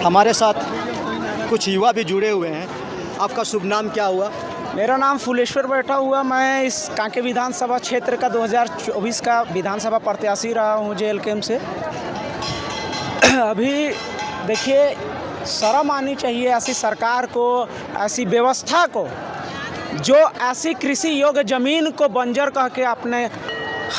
हमारे साथ कुछ युवा भी जुड़े हुए हैं। आपका शुभ नाम क्या हुआ? मेरा नाम फुलेश्वर बैठा हुआ। मैं इस कांके विधानसभा क्षेत्र का 2024 का विधानसभा प्रत्याशी रहा हूँ जेल कैंप से। अभी देखिए, शर्म आनी चाहिए ऐसी सरकार को, ऐसी व्यवस्था को, जो ऐसी कृषि योग्य ज़मीन को बंजर कह के अपने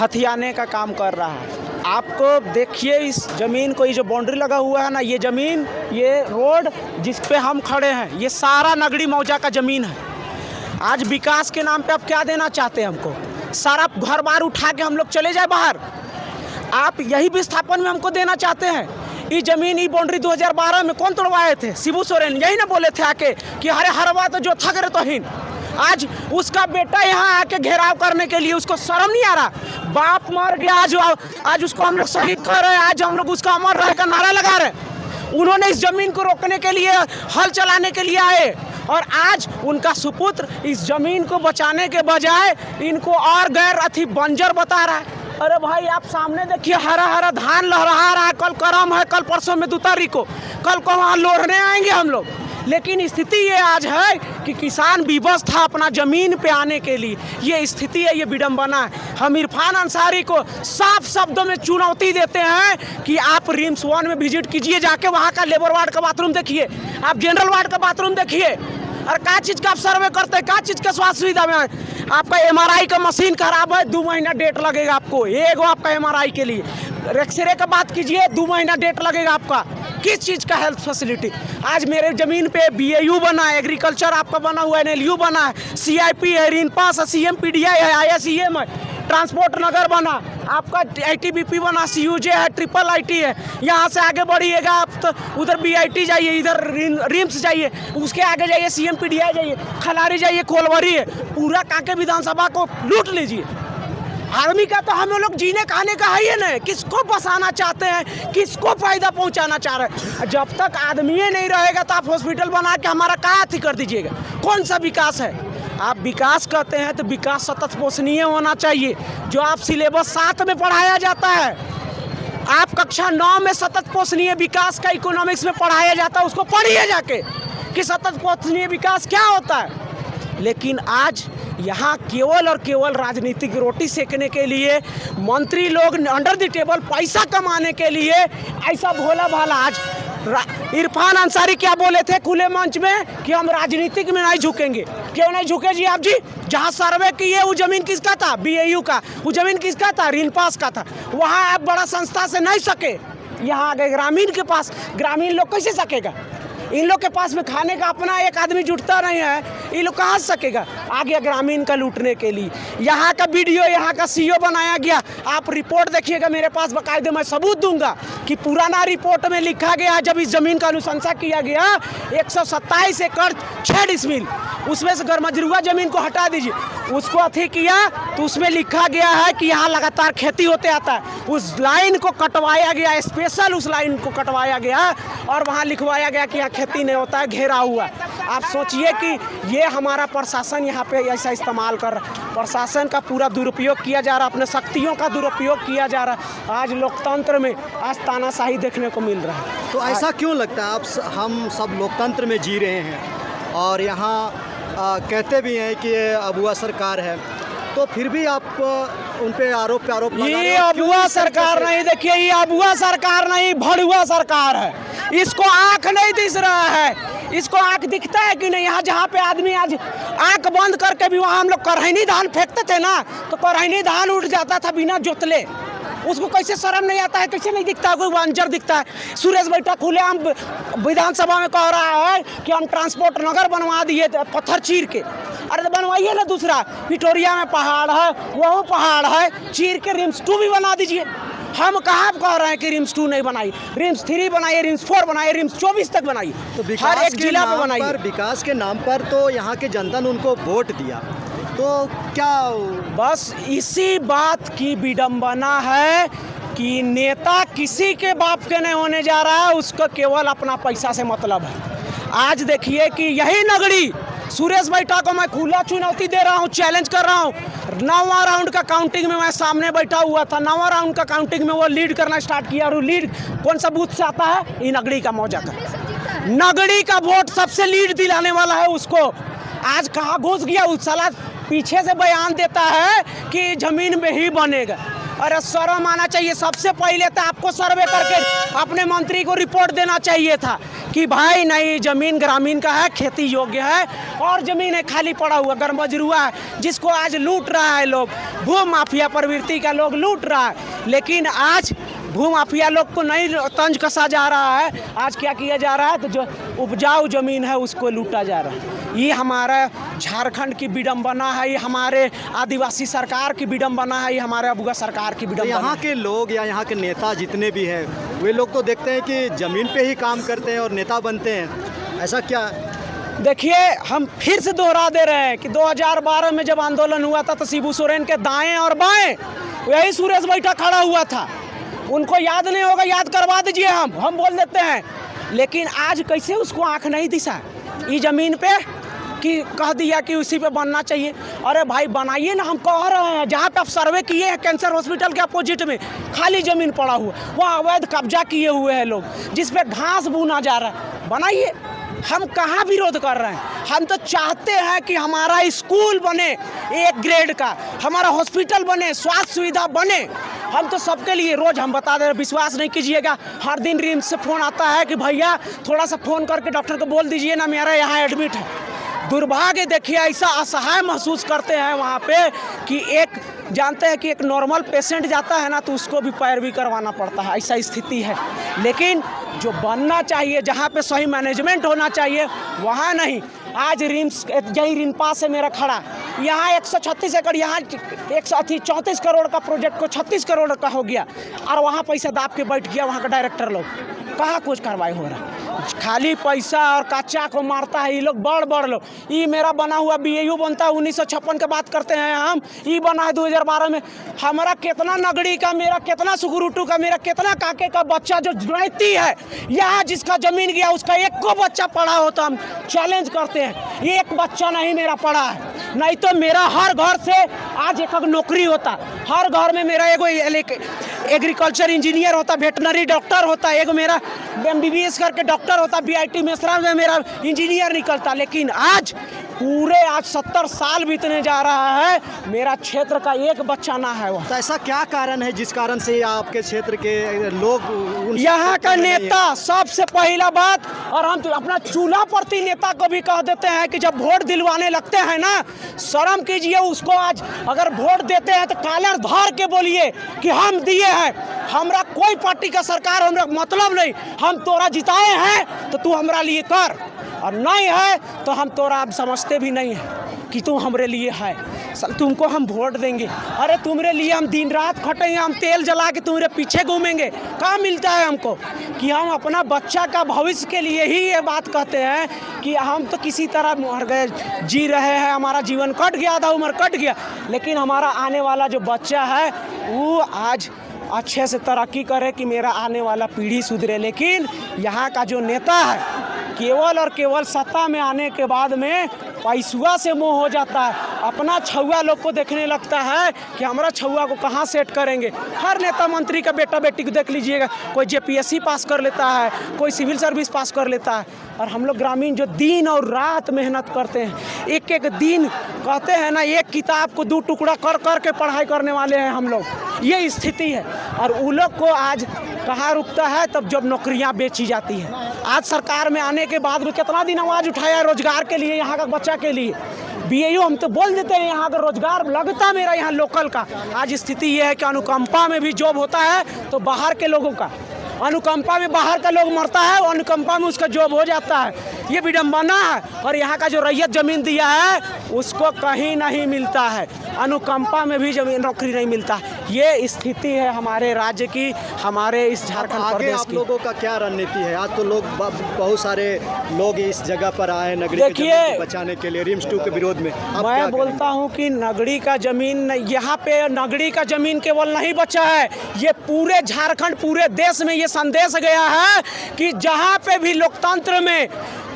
हथियाने का काम कर रहा है। आपको देखिए इस ज़मीन को, ये जो बाउंड्री लगा हुआ है ना, ये ज़मीन, ये रोड जिस पे हम खड़े हैं, ये सारा नगड़ी मौजा का ज़मीन है। आज विकास के नाम पे आप क्या देना चाहते हैं हमको? सारा घर बार उठा के हम लोग चले जाए बाहर? आप यही विस्थापन में हमको देना चाहते हैं? ये ज़मीन, ये बाउंड्री 2012 में कौन तोड़वाए थे? शिबू सोरेन यही ना बोले थे आके कि हरे हरवा तो जो थक रहे तो हिन। आज उसका बेटा यहाँ आके घेराव करने के लिए, उसको शर्म नहीं आ रहा? बाप मर गया, आज उसको हम लोग शहीद कर रहे हैं, आज हम लोग उसका अमर रहे का नारा लगा रहे हैं। उन्होंने इस ज़मीन को रोकने के लिए, हल चलाने के लिए आए, और आज उनका सुपुत्र इस ज़मीन को बचाने के बजाय इनको और गैर अथी बंजर बता रहा है। अरे भाई, आप सामने देखिए, हरा हरा धान लहरा रहा है। कल करम है, कल परसों में 2 तारीख को, कल को वहाँ लोढ़ने आएंगे हम लोग। लेकिन स्थिति ये आज है कि किसान विवश था अपना ज़मीन पे आने के लिए। ये स्थिति है, ये विडंबना है। हम इरफान अंसारी को साफ शब्दों में चुनौती देते हैं कि आप रिम्स 1 में विजिट कीजिए, जाके वहाँ का लेबर वार्ड का बाथरूम देखिए, आप जनरल वार्ड का बाथरूम देखिए। और क्या चीज़ का आप सर्वे करते हैं? क्या चीज़ का स्वास्थ्य सुविधा में? आपका MRI का मशीन खराब है, 2 महीना डेट लगेगा आपको। एक आपका MRI के लिए एक्सरे का बात कीजिए, 2 महीना डेट लगेगा आपका। किस चीज़ का हेल्थ फैसिलिटी? आज मेरे ज़मीन पे BAU बना है, एग्रीकल्चर आपका बना हुआ है, NLU बना है, CIP है, रिनपास है, CMPDI है, ISEM है, ट्रांसपोर्ट नगर बना, आपका ITBP बना, CUJ है, IIIT है। यहाँ से आगे बढ़िएगा आप तो उधर BIT जाइए, इधर रिम्स जाइए, उसके आगे जाइए CMPDI जाइए, खलारी जाइए, कोलवरी है। पूरा कांके विधानसभा को लूट लीजिए। आदमी का तो हम लोग जीने खाने का है ही नहीं। किसको बसाना चाहते हैं, किसको फायदा पहुंचाना चाह रहे हैं? जब तक आदमी नहीं रहेगा तो आप हॉस्पिटल बना के हमारा क्या अथी कर दीजिएगा? कौन सा विकास है? आप विकास कहते हैं तो विकास सतत पोषणीय होना चाहिए। जो आप सिलेबस 7 में पढ़ाया जाता है, आप कक्षा 9 में सतत पोषणीय विकास का इकोनॉमिक्स में पढ़ाया जाता है, उसको पढ़िए जाके कि सतत पोषणीय विकास क्या होता है। लेकिन आज यहाँ केवल और केवल राजनीतिक रोटी सेकने के लिए, मंत्री लोग अंडर द टेबल पैसा कमाने के लिए ऐसा भोला भाला। आज इरफान अंसारी क्या बोले थे खुले मंच में कि हम राजनीतिक में नहीं झुकेंगे। क्यों नहीं झुके जी आप जी? जहाँ सर्वे किए वो ज़मीन किसका था? BAU का। वो ज़मीन किसका था? रिनपास का था। वहाँ आप बड़ा संस्था से नहीं सके, यहाँ आ गए ग्रामीण के पास। ग्रामीण लोग कैसे सकेगा? इन लोग के पास में खाने का अपना एक आदमी जुटता नहीं है, ये लोग कहाँ से सकेगा? आ गया ग्रामीण का लूटने के लिए। यहाँ का BDO, यहाँ का CO बनाया गया। आप रिपोर्ट देखिएगा, मेरे पास बाकायदे मैं सबूत दूंगा कि पुराना रिपोर्ट में लिखा गया, जब इस ज़मीन का अनुशंसा किया गया 127 एकड़ 6 डिसमिल, उसमें से गरमजरुआ ज़मीन को हटा दीजिए, उसको अथी किया तो उसमें लिखा गया है कि यहाँ लगातार खेती होते आता है। उस लाइन को कटवाया गया, स्पेशल उस लाइन को कटवाया गया और वहाँ लिखवाया गया कि यहाँ खेती नहीं होता है, घेरा हुआ। आप सोचिए कि ये हमारा प्रशासन यहाँ पे ऐसा इस्तेमाल कर रहा है। प्रशासन का पूरा दुरुपयोग किया जा रहा है, अपने शक्तियों का दुरुपयोग किया जा रहा है। आज लोकतंत्र में आज तानाशाही देखने को मिल रहा है। तो ऐसा क्यों लगता है? हम सब लोकतंत्र में जी रहे हैं और यहाँ कहते भी हैं कि ये अबुआ सरकार है, तो फिर भी आप उन पे आरोप लगा रहे हैं। ये अबुआ सरकार नहीं, देखिए ये अबुआ सरकार नहीं, भड़ुआ सरकार है। इसको आंख नहीं दिख रहा है, इसको आंख दिखता है कि नहीं? यहाँ जहाँ पे आदमी आज आंख बंद करके भी, वहाँ हम लोग करहनी धान फेंकते थे ना, तो करहनी धान उठ जाता था बिना जोतले। उसको कैसे शर्म नहीं आता है? कैसे नहीं दिखता है? कोई बंजर दिखता है? सुरेश बैठा खुलेआम विधानसभा में कह रहा है कि हम ट्रांसपोर्ट नगर बनवा दिए पत्थर चीर के। अरे तो बनवाइए ना दूसरा। पिटोरिया में पहाड़ है, वह पहाड़ है, चीर के रिम्स 2 भी बना दीजिए। हम कहाँ कह रहे हैं कि रिम्स 2 नहीं बनाई? रिम्स 3 बनाइए, रिम्स 4 बनाइए, रिम्स 24 तक बनाइए, तो हर एक जिला पे बनाइए। विकास के नाम पर तो यहाँ के जनता ने उनको वोट दिया, तो क्या बस इसी बात की विडंबना है कि नेता किसी के बाप के नहीं होने जा रहा है, उसको केवल अपना पैसा से मतलब है। आज देखिए कि यही नगरी सुरेश बैठा को मैं खुला चुनौती दे रहा हूँ, चैलेंज कर रहा हूँ। 9वां राउंड का काउंटिंग में मैं सामने बैठा हुआ था। 9वां राउंड का काउंटिंग में वो लीड करना स्टार्ट किया, और लीड कौन सा बूथ से आता है? इन नगरी का मौजा का। नगड़ी का वोट सबसे लीड दिलाने वाला है उसको। आज कहाँ घुस गया उस साला, पीछे से बयान देता है कि जमीन में ही बनेगा। अरे शर्म आना चाहिए। सबसे पहले तो आपको सर्वे करके अपने मंत्री को रिपोर्ट देना चाहिए था कि भाई नहीं, जमीन ग्रामीण का है, खेती योग्य है, और जमीन है खाली पड़ा हुआ गरमजरुआ है जिसको आज लूट रहा है लोग, भू माफिया प्रवृत्ति का लोग लूट रहा है। लेकिन आज भू माफिया लोग को नहीं तंज कसा जा रहा है, आज क्या किया जा रहा है, तो जो उपजाऊ जमीन है उसको लूटा जा रहा है। ये हमारा झारखंड की विडंबना है, ये हमारे आदिवासी सरकार की विडंबना है, ये हमारे अबुआ सरकार की विडंबना। यहाँ के लोग या यहाँ के नेता जितने भी हैं वे लोग तो देखते हैं कि ज़मीन पे ही काम करते हैं और नेता बनते हैं, ऐसा क्या? देखिए, हम फिर से दोहरा दे रहे हैं कि 2012 में जब आंदोलन हुआ था तो शिबू सोरेन के दाएं और बाएं यही सुरेश बैठा खड़ा हुआ था। उनको याद नहीं होगा, याद करवा दीजिए, हम बोल देते हैं। लेकिन आज कैसे उसको आंख नहीं दिशा ये ज़मीन पे कि कह दिया कि उसी पे बनना चाहिए। अरे भाई बनाइए ना, हम कह रहे हैं। जहाँ पे आप सर्वे किए हैं कैंसर हॉस्पिटल के अपोजिट में खाली ज़मीन पड़ा हुआ, वहाँ अवैध कब्जा किए हुए हैं लोग, जिस पे घास बुना जा रहा है, बनाइए। हम कहाँ विरोध कर रहे हैं? हम तो चाहते हैं कि हमारा स्कूल बने 1 ग्रेड का, हमारा हॉस्पिटल बने, स्वास्थ्य सुविधा बने। हम तो सबके लिए रोज़ हम बता दे रहे, विश्वास नहीं कीजिएगा, हर दिन रिम्स से फ़ोन आता है कि भैया थोड़ा सा फ़ोन करके डॉक्टर को बोल दीजिए ना मेरा यहाँ एडमिट है। दुर्भाग्य देखिए, ऐसा असहाय महसूस करते हैं वहाँ पे कि एक जानते हैं कि एक नॉर्मल पेशेंट जाता है ना तो उसको भी पैरवी करवाना पड़ता है, ऐसा स्थिति है। लेकिन जो बनना चाहिए, जहाँ पे सही मैनेजमेंट होना चाहिए वहाँ नहीं। आज रिम्स यही रिम्पा से मेरा खड़ा, यहाँ 136 एकड़, यहाँ 134 करोड़ का प्रोजेक्ट को 36 करोड़ का हो गया, और वहाँ पैसा दाब के बैठ गया वहाँ का डायरेक्टर लोग। कहाँ कुछ कार्रवाई हो रहा है, खाली पैसा और कच्चा को मारता है ये लोग, बड़ लोग। ये मेरा बना हुआ BAU बनता है 1956 के बात करते हैं हम, ये बना है 2012 में। हमारा कितना नगड़ी का, मेरा कितना सुगुरुटू का, मेरा कितना काके का बच्चा जो जुड़ती है यहाँ, जिसका जमीन गया उसका एक को बच्चा पढ़ा हो तो हम चैलेंज करते हैं, एक बच्चा नहीं मेरा पढ़ा है। नहीं तो मेरा हर घर से आज एक नौकरी होता, हर घर में मेरा एग्रीकल्चर इंजीनियर होता, वेटनरी डॉक्टर होता, एक मेरा MBBS करके डॉक्टर होता, BIT मेसरा में मेरा इंजीनियर निकलता। लेकिन आज 70 साल बीतने जा रहा है, मेरा क्षेत्र का एक बच्चा ना है। वह तो ऐसा क्या कारण है जिस कारण से आपके क्षेत्र के लोग यहाँ का नेता, सबसे पहला बात, और हम तो अपना चूल्हा प्रति नेता को भी कह देते हैं कि जब वोट दिलवाने लगते हैं ना, शर्म कीजिए उसको। आज अगर वोट देते हैं तो कॉलर धर के बोलिए कि हम दिए हैं, हमरा कोई पार्टी का सरकार हमरा मतलब नहीं, हम तोरा जिताए हैं तो तू हमरा लिए कर, और नहीं है तो हम तोरा अब समझते भी नहीं है कि तू हमरे लिए है, तुमको हम वोट देंगे। अरे तुम्हारे लिए हम दिन रात खटेंगे, हम तेल जला के तुम्हारे पीछे घूमेंगे। क्या मिलता है हमको कि हम अपना बच्चा का भविष्य के लिए ही ये बात कहते हैं कि हम तो किसी तरह मर गए, जी रहे हैं, हमारा जीवन कट गया, आधा उम्र कट गया, लेकिन हमारा आने वाला जो बच्चा है वो आज अच्छे से तरक्की करे कि मेरा आने वाला पीढ़ी सुधरे। लेकिन यहाँ का जो नेता है केवल और केवल सत्ता में आने के बाद में पैसुआ से मोह हो जाता है, अपना छुआ लोग को देखने लगता है कि हमारा छुआ को कहाँ सेट करेंगे। हर नेता मंत्री का बेटा बेटी को देख लीजिएगा, कोई JPSC पास कर लेता है, कोई सिविल सर्विस पास कर लेता है, और हम लोग ग्रामीण जो दिन और रात मेहनत करते हैं, एक एक दिन कहते हैं ना, एक किताब को 2 टुकड़ा कर कर के पढ़ाई करने वाले हैं हम लोग, ये स्थिति है। और उन लोग को आज कहाँ रुकता है, तब जब नौकरियाँ बेची जाती हैं। आज सरकार में आने के बाद भी कितना दिन आवाज़ उठाया रोजगार के लिए, यहाँ का बच्चा के लिए। BAU हम तो बोल देते हैं यहाँ का रोजगार लगता मेरा यहाँ लोकल का। आज स्थिति ये है कि अनुकंपा में भी जॉब होता है तो बाहर के लोगों का, अनुकंपा में बाहर का लोग मरता है और अनुकंपा में उसका जॉब हो जाता है। ये विडंबना है। और यहाँ का जो रैयत जमीन दिया है उसको कहीं नहीं मिलता है, अनुकंपा में भी जमीन नौकरी नहीं मिलता। ये स्थिति है हमारे राज्य की, हमारे इस झारखंड प्रदेश की। आप लोगों का क्या रणनीति है? आज तो लोग बहुत सारे लोग इस जगह पर आए नगरी की जमीन को बचाने के लिए, रिम्स 2 के विरोध में। मैं बोलता हूँ कि नगरी का जमीन, यहाँ पे नगरी का जमीन केवल नहीं बचा है, ये पूरे झारखंड, पूरे देश में ये संदेश गया है कि जहाँ पे भी लोकतंत्र में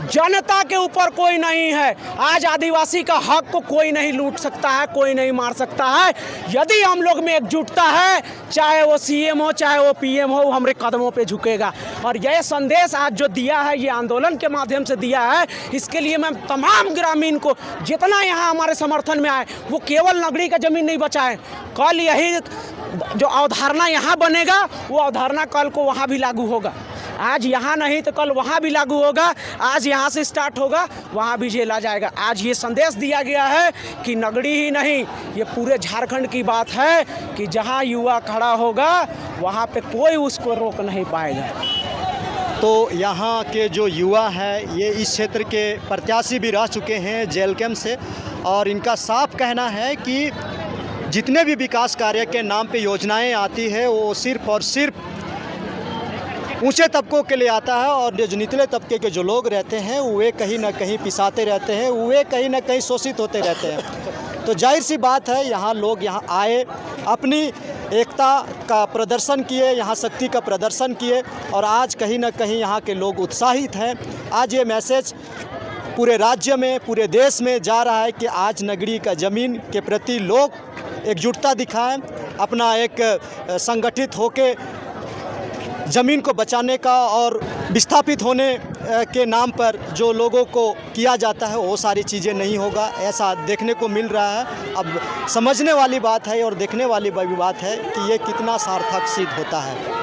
जनता के ऊपर कोई नहीं है। आज आदिवासी का हक को कोई नहीं लूट सकता है, कोई नहीं मार सकता है। यदि हम लोग में एकजुटता है, चाहे वो सीएम हो चाहे वो पीएम हो, हमारे कदमों पे झुकेगा। और यह संदेश आज जो दिया है, ये आंदोलन के माध्यम से दिया है, इसके लिए मैं तमाम ग्रामीण को जितना यहाँ हमारे समर्थन में आए, वो केवल नगड़ी का ज़मीन नहीं बचाए, कल यही जो अवधारणा यहाँ बनेगा वो अवधारणा कल को वहाँ भी लागू होगा। आज यहाँ नहीं तो कल वहाँ भी लागू होगा। आज यहाँ से स्टार्ट होगा, वहाँ भी झेला जाएगा। आज ये संदेश दिया गया है कि नगड़ी ही नहीं, ये पूरे झारखंड की बात है कि जहाँ युवा खड़ा होगा वहाँ पे कोई उसको रोक नहीं पाएगा। तो यहाँ के जो युवा हैं ये इस क्षेत्र के प्रत्याशी भी रह चुके हैं जेल कैंप से, और इनका साफ कहना है कि जितने भी विकास कार्य के नाम पे योजनाएं आती है वो सिर्फ और सिर्फ ऊंचे तबकों के लिए आता है, और जो निचले तबके के जो लोग रहते हैं वे कहीं ना कहीं पिसाते रहते हैं, वे कहीं ना कहीं शोषित होते रहते हैं। तो जाहिर सी बात है यहाँ लोग यहाँ आए, अपनी एकता का प्रदर्शन किए, यहाँ शक्ति का प्रदर्शन किए, और आज कहीं ना कहीं यहाँ के लोग उत्साहित हैं। आज ये मैसेज पूरे राज्य में, पूरे देश में जा रहा है कि आज नगड़ी का ज़मीन के प्रति लोग एकजुटता दिखाएं, अपना एक संगठित होके ज़मीन को बचाने का और विस्थापित होने के नाम पर जो लोगों को किया जाता है वो सारी चीज़ें नहीं होगा, ऐसा देखने को मिल रहा है। अब समझने वाली बात है और देखने वाली बात है कि ये कितना सार्थक सिद्ध होता है।